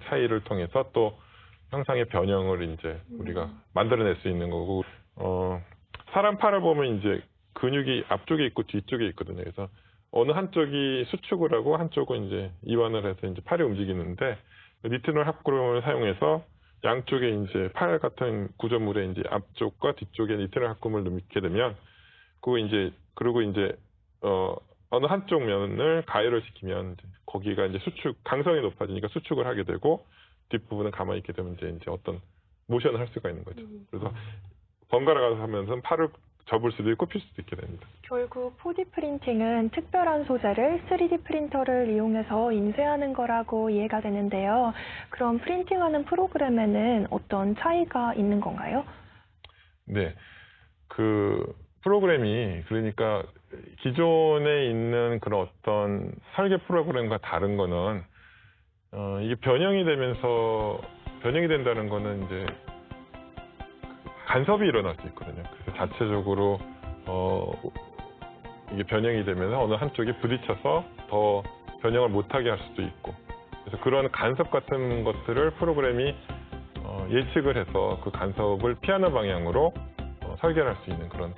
차이를 통해서 또 형상의 변형을 이제 우리가 만들어낼 수 있는 거고, 사람 팔을 보면 이제 근육이 앞쪽에 있고 뒤쪽에 있거든요. 그래서 어느 한쪽이 수축을 하고 한쪽은 이제 이완을 해서 이제 팔이 움직이는데, 니티놀 합금을 사용해서 양쪽에 이제 팔 같은 구조물에 이제 앞쪽과 뒤쪽에 니티놀 합금을 넣게 되면, 그리고 이제 어느 한쪽 면을 가열을 시키면 거기가 이제 강성이 높아지니까 수축을 하게 되고, 뒷부분은 가만히 있게 되면 이제 어떤 모션을 할 수가 있는 거죠. 그래서 번갈아 가서 하면서 팔을 접을 수도 있고 펼칠 수도 있게 됩니다. 결국 4D 프린팅은 특별한 소재를 3D 프린터를 이용해서 인쇄하는 거라고 이해가 되는데요. 그럼 프린팅하는 프로그램에는 어떤 차이가 있는 건가요? 네, 그 프로그램이 그러니까 기존에 있는 그런 어떤 설계 프로그램과 다른 거는 이게 변형이 된다는 거는 이제 간섭이 일어날 수 있거든요. 그래서 자체적으로 이게 변형이 되면 어느 한쪽이 부딪혀서 더 변형을 못하게 할 수도 있고, 그래서 그런 간섭 같은 것들을 프로그램이 예측을 해서 그 간섭을 피하는 방향으로 설계를 할 수 있는 그런,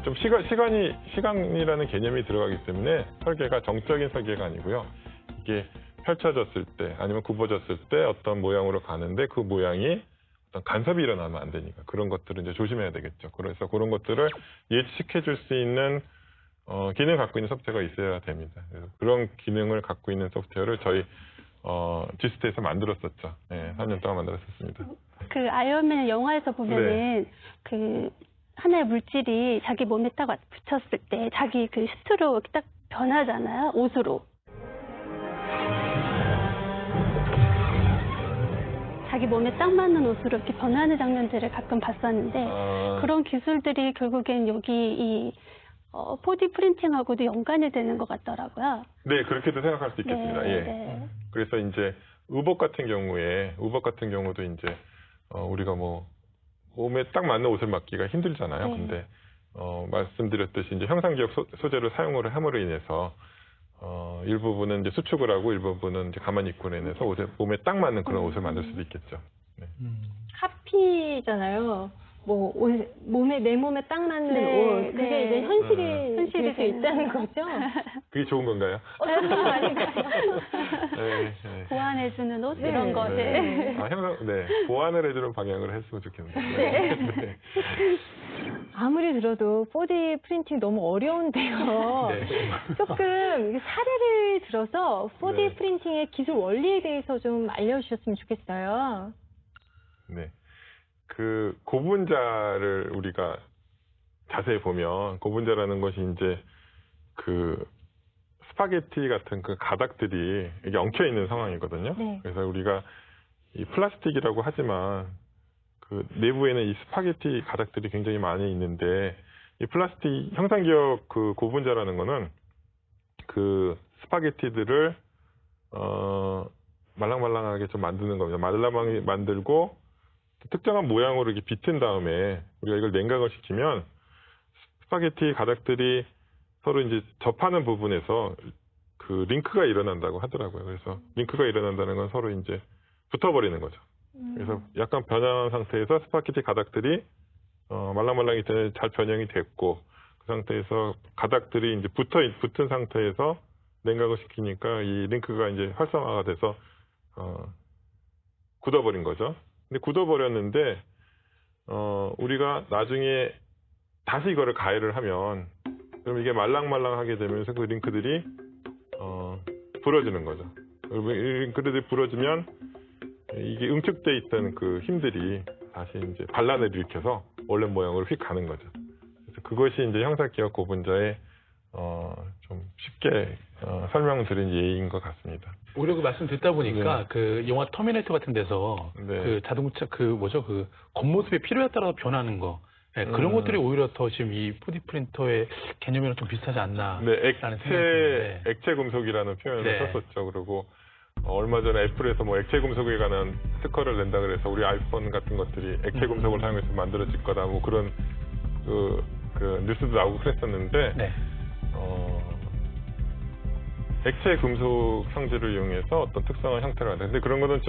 좀 시간이라는 개념이 들어가기 때문에 설계가 정적인 설계가 아니고요. 이게 펼쳐졌을 때 아니면 굽어졌을 때 어떤 모양으로 가는데 그 모양이 어떤 간섭이 일어나면 안 되니까 그런 것들은 이제 조심해야 되겠죠. 그래서 그런 것들을 예측해 줄 수 있는 기능을 갖고 있는 소프트웨어가 있어야 됩니다. 그래서 그런 기능을 갖고 있는 소프트웨어를 저희 지스트에서 만들었었죠. 네, 3년 동안 만들었었습니다. 그 아이언맨 영화에서 보면은 네. 그 하나의 물질이 자기 몸에 딱 붙였을 때 자기 그 슈트로 딱 변하잖아요, 옷으로. 자기 몸에 딱 맞는 옷으로 이렇게 변하는 장면들을 가끔 봤었는데, 그런 기술들이 결국엔 여기 이 4D 프린팅하고도 연관이 되는 것 같더라고요. 네, 그렇게도 생각할 수 있겠습니다. 네, 예. 네. 그래서 이제 우복 같은 경우도 이제 우리가 뭐 몸에 딱 맞는 옷을 맞기가 힘들잖아요. 네. 근데 말씀드렸듯이 이제 형상기억 소재를 사용을 함으로 인해서 일부분은 이제 수축을 하고 일부분은 이제 가만히 입고 인해서 몸에 딱 맞는 그런 옷을 만들 수도 있겠죠. 네. 하피잖아요. 뭐 내 몸에 딱 맞는 네, 옷. 그게 네. 이제 현실이 될 수 되는 있다는 거죠. 그게 좋은 건가요? 그건 아닌가요? 네, 네. 보완해주는 옷, 네. 이런 거. 네. 보완을 해주는 방향으로 했으면 좋겠는데. 네. 네. 아무리 들어도 4D 프린팅 너무 어려운데요. 네. 조금 사례를 들어서 4D 네. 프린팅의 기술 원리에 대해서 좀 알려주셨으면 좋겠어요. 네. 그 고분자를 우리가 자세히 보면 고분자라는 것이 이제 그 스파게티 같은 그 가닥들이 이게 엉켜 있는 상황이거든요. 네. 그래서 우리가 이 플라스틱이라고 하지만 그 내부에는 이 스파게티 가닥들이 굉장히 많이 있는데, 이 플라스틱 형상기억 그 고분자라는 거는 그 스파게티들을 말랑말랑하게 좀 만드는 겁니다. 말랑하게 만들고 특정한 모양으로 이렇게 비튼 다음에 우리가 이걸 냉각을 시키면 스파게티 가닥들이 서로 이제 접하는 부분에서 그 링크가 일어난다고 하더라고요. 그래서 링크가 일어난다는 건 서로 이제 붙어버리는 거죠. 그래서 약간 변형한 상태에서 스파게티 가닥들이 말랑말랑이 잘 변형이 됐고, 그 상태에서 가닥들이 이제 붙은 상태에서 냉각을 시키니까 이 링크가 이제 활성화가 돼서 굳어버린 거죠. 근데 굳어버렸는데 우리가 나중에 다시 이거를 가열을 하면 그럼 이게 말랑말랑하게 되면서 그 링크들이 부러지는 거죠. 이 링크들이 부러지면 이게 응축돼 있던 그 힘들이 다시 이제 반란을 일으켜서 원래 모양으로 휙 가는 거죠. 그래서 그것이 이제 형상기억 고분자의 좀 쉽게 설명드린 예인 것 같습니다. 오히려 그 말씀 듣다 보니까 네. 그 영화 터미네이터 같은 데서 네. 그 자동차 그 겉모습의 필요에 따라서 변하는 거, 네, 그런 것들이 오히려 더 지금 이 4D 프린터의 개념이랑 좀 비슷하지 않나. 네, 라는 생각이 드는데. 액체 금속이라는 표현을 네. 썼었죠. 그리고 얼마 전에 애플에서 뭐 액체 금속에 관한 특허를 낸다 그래서 우리 아이폰 같은 것들이 액체 금속을 사용해서 만들어질 거다 뭐 그런 그 뉴스도 나오고 그랬었는데 네. 액체 금속 성질을 이용해서 어떤 특성한 형태를 하는데, 근데 그런 거는